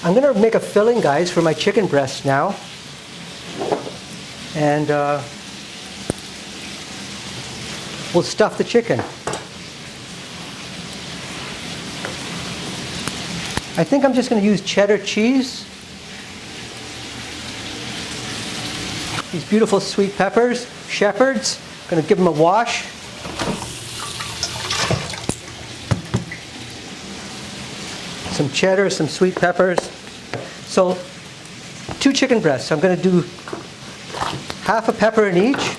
I'm going to make a filling, guys, for my chicken breast now. And we'll stuff the chicken. I think I'm just going to use cheddar cheese. These beautiful sweet peppers, Shepherd's. Going to give them a wash. Some cheddar, some sweet peppers. So 2 chicken breasts. I'm going to do half a pepper in each.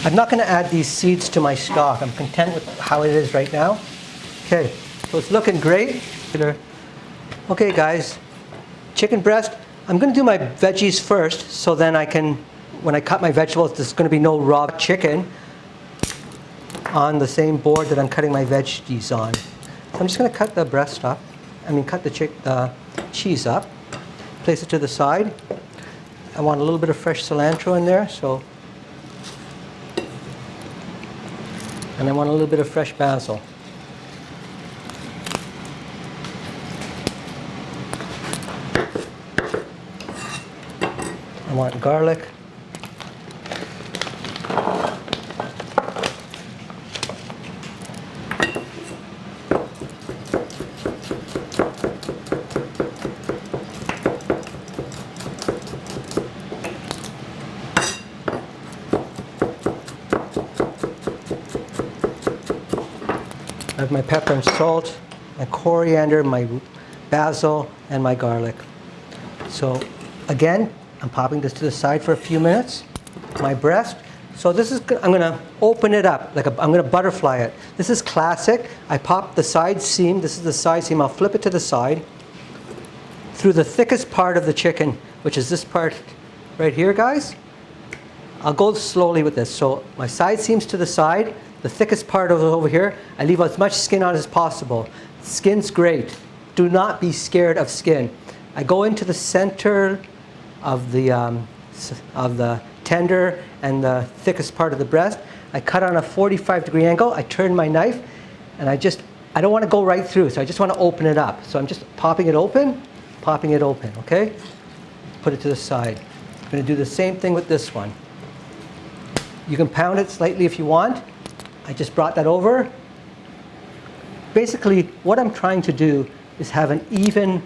I'm not going to add these seeds to my stock. I'm content with how it is right now. Okay, so it's looking great. Okay guys, chicken breast. I'm going to do my veggies first, so then I can, when I cut my vegetables, there's going to be no raw chicken on the same board that I'm cutting my veggies on. So I'm just going to cut the breast up. Cut the cheese up. Place it to the side. I want a little bit of fresh cilantro in there, and I want a little bit of fresh basil. I want garlic. I have my pepper and salt, my coriander, my basil, and my garlic. So again, I'm popping this to the side for a few minutes. My breast. So this is, I'm going to open it up, I'm going to butterfly it. This is classic. I pop the side seam. This is the side seam. I'll flip it to the side through the thickest part of the chicken, which is this part right here, guys. I'll go slowly with this. So my side seam's to the side. The thickest part of it over here. I leave as much skin on as possible. Skin's great. Do not be scared of skin. I go into the center of the tender and the thickest part of the breast. I cut on a 45-degree angle. I turn my knife, and I don't want to go right through, so I just want to open it up. So I'm just popping it open, okay? Put it to the side. I'm going to do the same thing with this one. You can pound it slightly if you want. I just brought that over. Basically, what I'm trying to do is have an even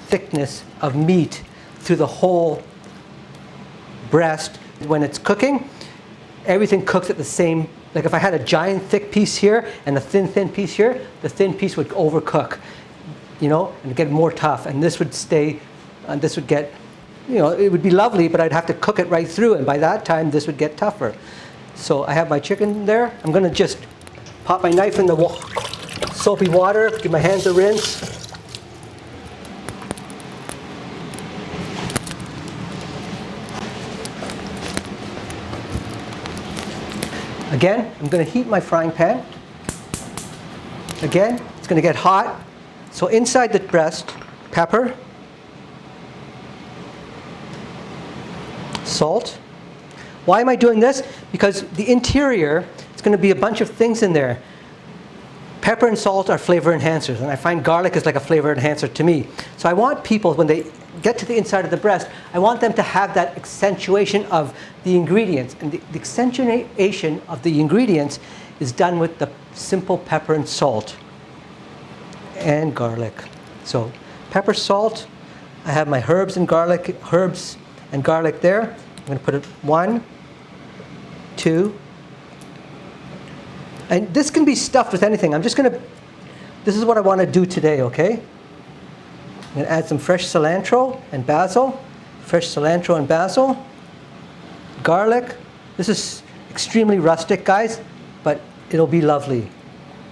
thickness of meat through the whole breast. When it's cooking, everything cooks at the same, like if I had a giant thick piece here and a thin piece here, the thin piece would overcook, and get more tough, and this would stay, and this would get, it would be lovely, but I'd have to cook it right through, and by that time this would get tougher. So I have my chicken there. I'm going to just pop my knife in the soapy water, give my hands a rinse. Again, I'm going to heat my frying pan. Again, it's going to get hot. So inside the breast, pepper, salt. Why am I doing this? Because the interior, it's going to be a bunch of things in there. Pepper and salt are flavor enhancers, and I find garlic is like a flavor enhancer to me. So I want people, when they get to the inside of the breast, I want them to have that accentuation of the ingredients. And the accentuation of the ingredients is done with the simple pepper and salt and garlic. So pepper, salt. I have my herbs and garlic there. I'm going to put it 1, 2. And this can be stuffed with anything. This is what I want to do today, okay? I'm going to add some fresh cilantro and basil. Garlic. This is extremely rustic, guys, but it'll be lovely.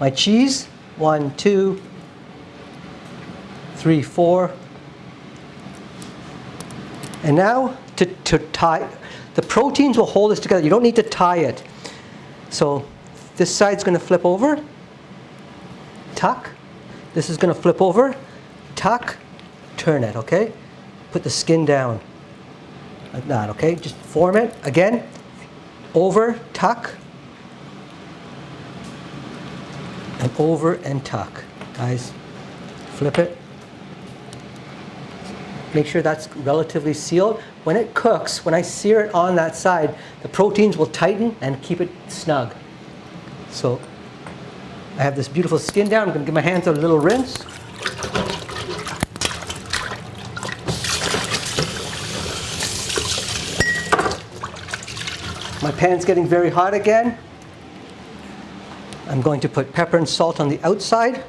My cheese, 1, 2, 3, 4. And now to tie, the proteins will hold this together. You don't need to tie it. So this side's going to flip over, tuck. This is going to flip over, tuck, turn it, okay? Put the skin down, like that, okay? Just form it, again, over, tuck, and over and tuck. Guys, flip it. Make sure that's relatively sealed. When it cooks, when I sear it on that side, the proteins will tighten and keep it snug. So I have this beautiful skin down. I'm going to give my hands a little rinse. My pan's getting very hot again. I'm going to put pepper and salt on the outside.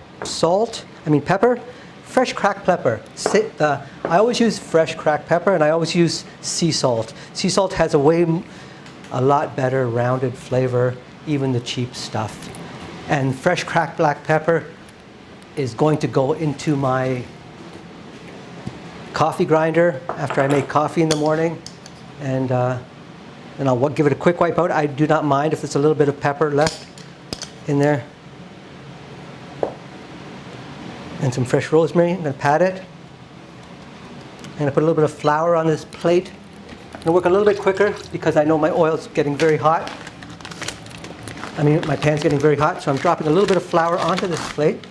Pepper. Fresh cracked pepper. I always use fresh cracked pepper, and I always use sea salt. Sea salt has a lot better rounded flavor, even the cheap stuff. And fresh cracked black pepper is going to go into my coffee grinder after I make coffee in the morning. And I'll give it a quick wipe out. I do not mind if there's a little bit of pepper left in there. And some fresh rosemary. I'm going to pat it. I'm going to put a little bit of flour on this plate. I'm going to work a little bit quicker because I know my oil's getting very hot. My pan's getting very hot, so I'm dropping a little bit of flour onto this plate.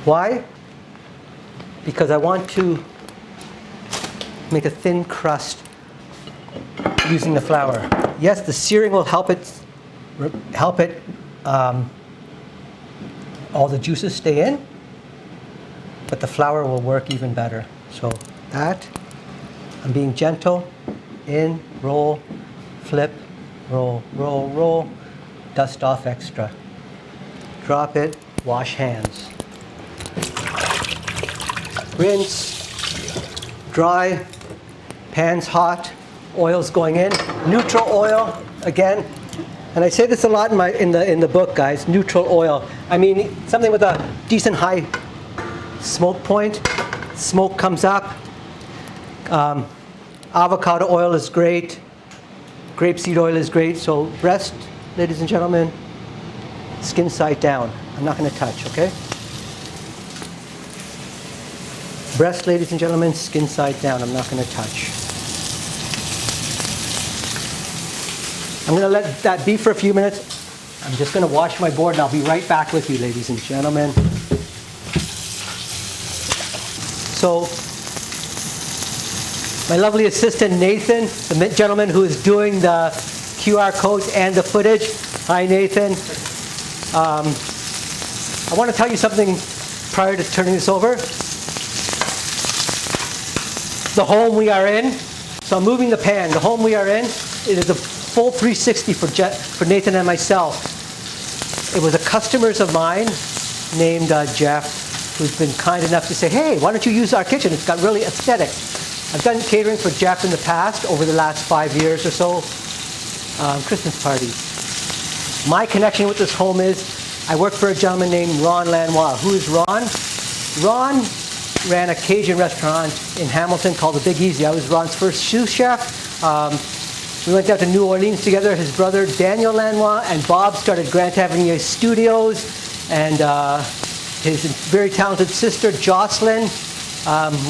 Why? Because I want to make a thin crust using the flour. Yes, the searing will help it all the juices stay in, but the flour will work even better. So that, I'm being gentle. In, roll, flip, roll, roll, roll, dust off extra. Drop it, wash hands. Rinse, dry, pan's hot, oil's going in. Neutral oil, again. And I say this a lot in the book, guys, neutral oil. Something with a decent high smoke point. Smoke comes up. Avocado oil is great. Grapeseed oil is great. So breast, ladies and gentlemen, skin side down. I'm not going to touch, okay? Breast, ladies and gentlemen, skin side down. I'm not going to touch. I'm going to let that be for a few minutes. I'm just going to wash my board and I'll be right back with you, ladies and gentlemen. So, my lovely assistant Nathan, the gentleman who is doing the QR codes and the footage. Hi, Nathan. I want to tell you something prior to turning this over. The home we are in. So I'm moving the pan. The home we are in, it is a full 360 for Nathan and myself. It was a customer of mine named Jeff, who's been kind enough to say, hey, why don't you use our kitchen? It's got really aesthetic. I've done catering for Jeff in the past, over the last 5 years or so, Christmas parties. My connection with this home is, I work for a gentleman named Ron Lanois. Who is Ron? Ron ran a Cajun restaurant in Hamilton called The Big Easy. I was Ron's first sous chef. We went down to New Orleans together. His brother Daniel Lanois and Bob started Grant Avenue Studios, and his very talented sister Jocelyn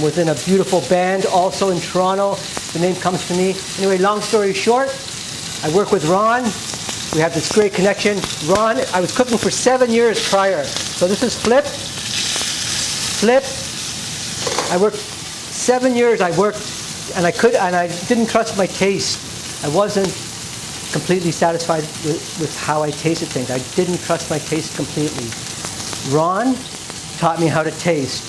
was in a beautiful band also in Toronto. The name comes to me. Anyway, long story short, I work with Ron. We have this great connection. Ron, I was cooking for 7 years prior. So this is flip. I worked 7 years. I worked, and I didn't trust my taste. I wasn't completely satisfied with how I tasted things. I didn't trust my taste completely. Ron taught me how to taste.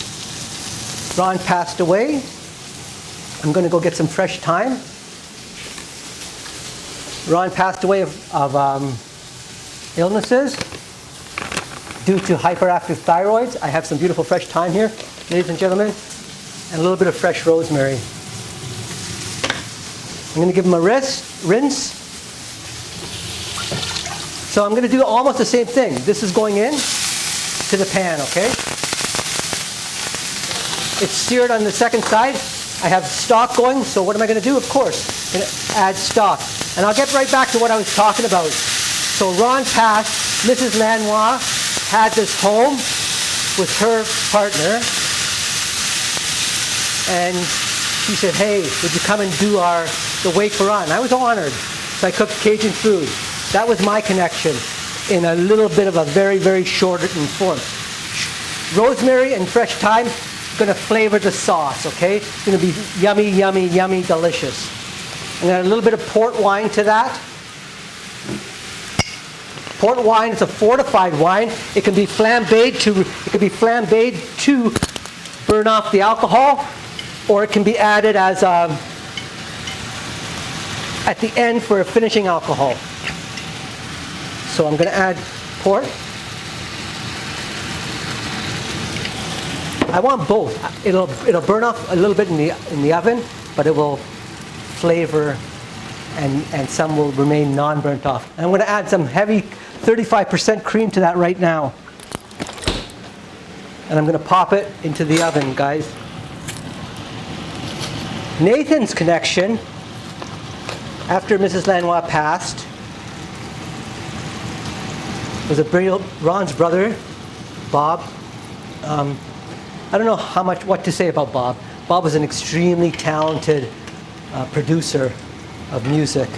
Ron passed away. I'm going to go get some fresh thyme. Ron passed away of illnesses due to hyperactive thyroids. I have some beautiful fresh thyme here, ladies and gentlemen, and a little bit of fresh rosemary. I'm going to give them a rinse. So I'm going to do almost the same thing. This is going in to the pan, okay? It's seared on the second side. I have stock going, so what am I going to do? Of course, I'm going to add stock. And I'll get right back to what I was talking about. So Ron passed. Mrs. Lanois had this home with her partner. And she said, hey, would you come and do the wake for Ron? And I was honored. So I cooked Cajun food. That was my connection. in a little bit of a very, very shortened form. Rosemary and fresh thyme going to flavor the sauce, okay? It's going to be yummy, yummy, yummy, delicious. I'm going to add a little bit of port wine to that. Port wine is a fortified wine. It can be flambéed to burn off the alcohol, or it can be added as at the end for a finishing alcohol. So I'm going to add port. I want both. It'll burn off a little bit in the oven, but it will flavor, and some will remain non-burnt off. And I'm going to add some heavy 35% cream to that right now. And I'm going to pop it into the oven, guys. Nathan's connection, after Mrs. Lanois passed, was Ron's brother, Bob. I don't know what to say about Bob. Bob was an extremely talented producer of music.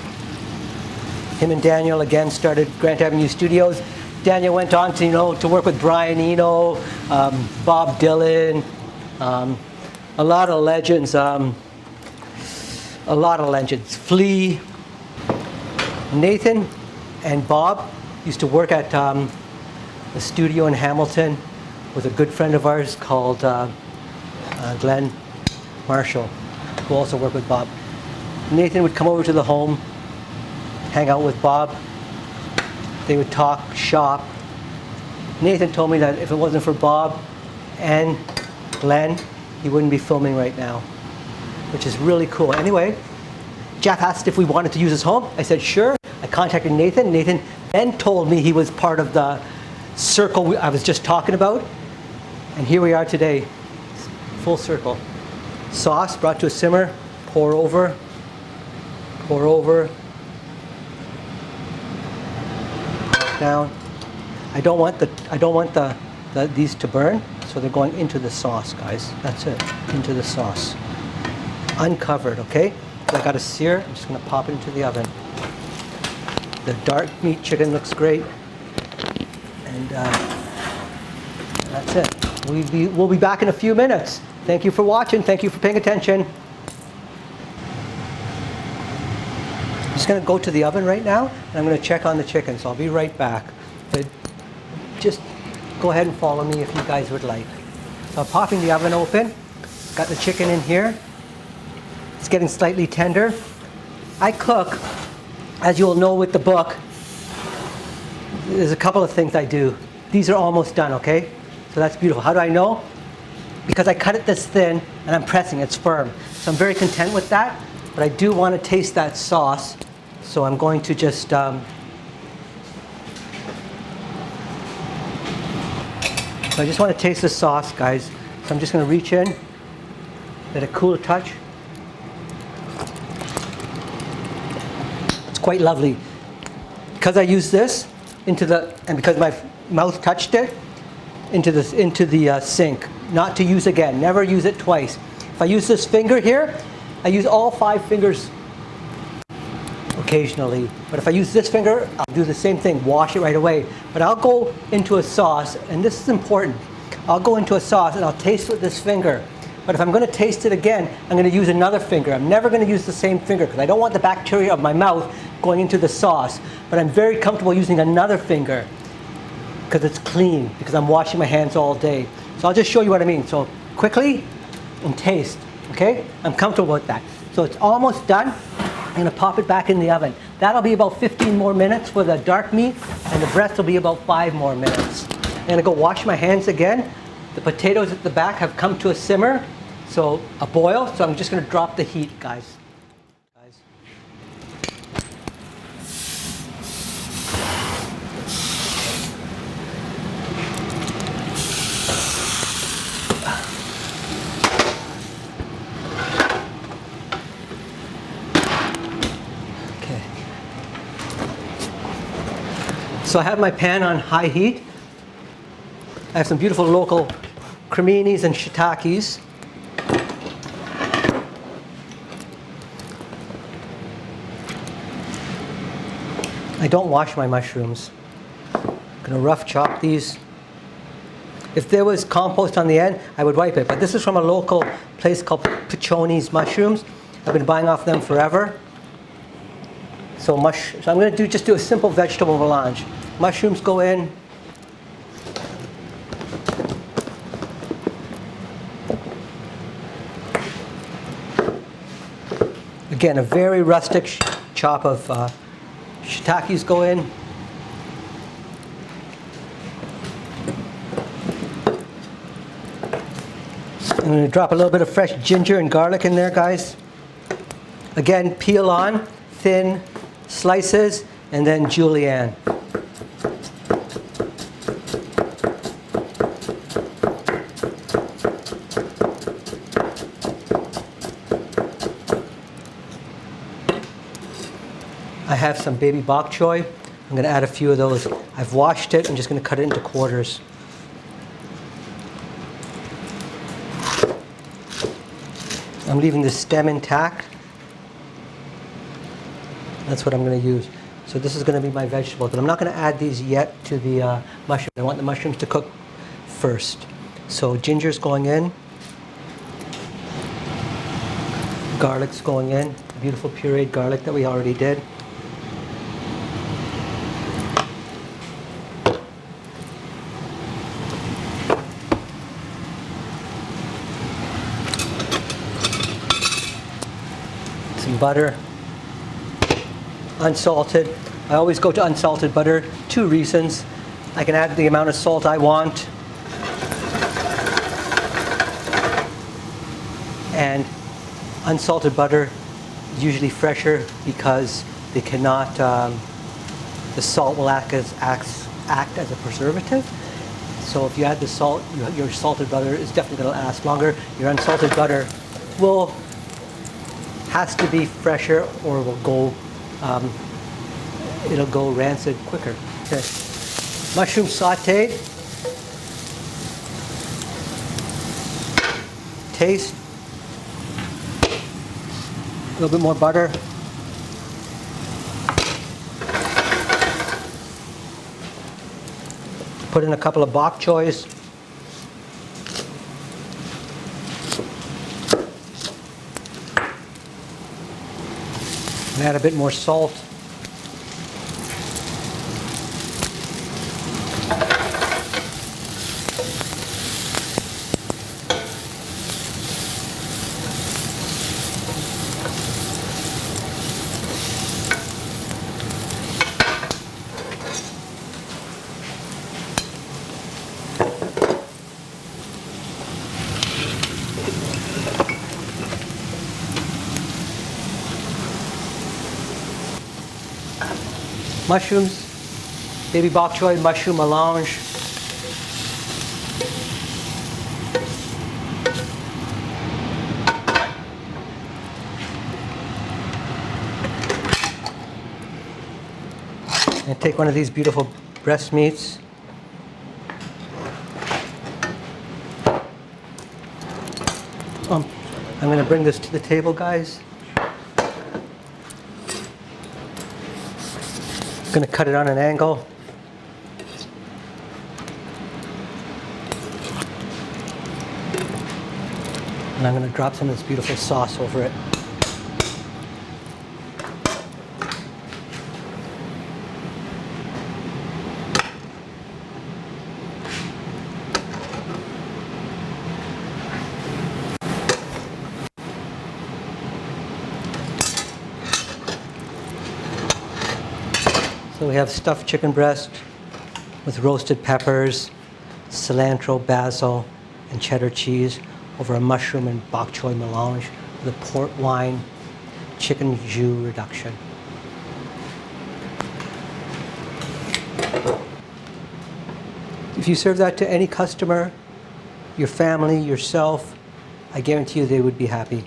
Him and Daniel again started Grant Avenue Studios. Daniel went on to work with Brian Eno, Bob Dylan, a lot of legends. Flea. Nathan and Bob used to work at a studio in Hamilton with a good friend of ours called Glenn Marshall, who also worked with Bob. Nathan would come over to the home, hang out with Bob. They would talk shop. Nathan told me that if it wasn't for Bob and Glenn, he wouldn't be filming right now, which is really cool. Anyway, Jeff asked if we wanted to use his home. I said sure. I contacted Nathan. Nathan then told me he was part of the circle I was just talking about. And here we are today, full circle. Sauce brought to a simmer, pour over, down. I don't want these to burn, so they're going into the sauce, guys. That's it, into the sauce. Uncovered, okay? So I got a sear, I'm just gonna pop it into the oven. The dark meat chicken looks great. And that's it. We'll be back in a few minutes. Thank you for watching. Thank you for paying attention. I'm just going to go to the oven right now, and I'm going to check on the chicken, so I'll be right back. But just go ahead and follow me if you guys would like. So I'm popping the oven open. Got the chicken in here. It's getting slightly tender. I cook, as you'll know with the book, there's a couple of things I do. These are almost done, okay? So that's beautiful. How do I know? Because I cut it this thin and I'm pressing, it's firm. So I'm very content with that, but I do want to taste that sauce. So I'm going to just, so I just want to taste the sauce, guys. So I'm just going to reach in, let it cool a touch. It's quite lovely. Because I use this and because my mouth touched it, into the sink. Not to use again. Never use it twice. If I use this finger here, I use all 5 fingers occasionally. But if I use this finger, I'll do the same thing. Wash it right away. But I'll go into a sauce, and this is important. I'll go into a sauce and I'll taste with this finger. But if I'm going to taste it again, I'm going to use another finger. I'm never going to use the same finger because I don't want the bacteria of my mouth going into the sauce. But I'm very comfortable using another finger because it's clean, because I'm washing my hands all day. So I'll just show you what I mean. So quickly and taste, okay? I'm comfortable with that. So it's almost done. I'm gonna pop it back in the oven. That'll be about 15 more minutes for the dark meat, and the breast will be about 5 more minutes. I'm gonna go wash my hands again. The potatoes at the back have come to a simmer, so a boil. So I'm just gonna drop the heat, guys. So I have my pan on high heat. I have some beautiful local creminis and shiitakes. I don't wash my mushrooms. gonna rough chop these. If there was compost on the end, I would wipe it. But this is from a local place called Piccioni's Mushrooms. I've been buying off them forever. So I'm going to just do a simple vegetable melange. Mushrooms go in. Again, a very rustic chop of shiitakes go in. I'm going to drop a little bit of fresh ginger and garlic in there, guys. Again, peel on, thin slices, and then julienne. I have some baby bok choy. I'm going to add a few of those. I've washed it. I'm just going to cut it into quarters. I'm leaving the stem intact. That's what I'm going to use. So this is going to be my vegetable, but I'm not going to add these yet to the mushrooms. I want the mushrooms to cook first. So ginger's going in. Garlic's going in. Beautiful pureed garlic that we already did. Some butter. Unsalted. I always go to unsalted butter. 2 reasons. I can add the amount of salt I want. And unsalted butter is usually fresher because they cannot, the salt will act as a preservative. So if you add the salt, your salted butter is definitely going to last longer. Your unsalted butter has to be fresher or will go it'll go rancid quicker. Okay. Mushroom sauteed. Taste. A little bit more butter. Put in a couple of bok choys. And add a bit more salt. Mushrooms, baby bok choy, mushroom melange. And take one of these beautiful breast meats. I'm going to bring this to the table, guys. I'm going to cut it on an angle. And I'm going to drop some of this beautiful sauce over it. So we have stuffed chicken breast with roasted peppers, cilantro, basil, and cheddar cheese over a mushroom and bok choy melange with a port wine chicken jus reduction. If you serve that to any customer, your family, yourself, I guarantee you they would be happy.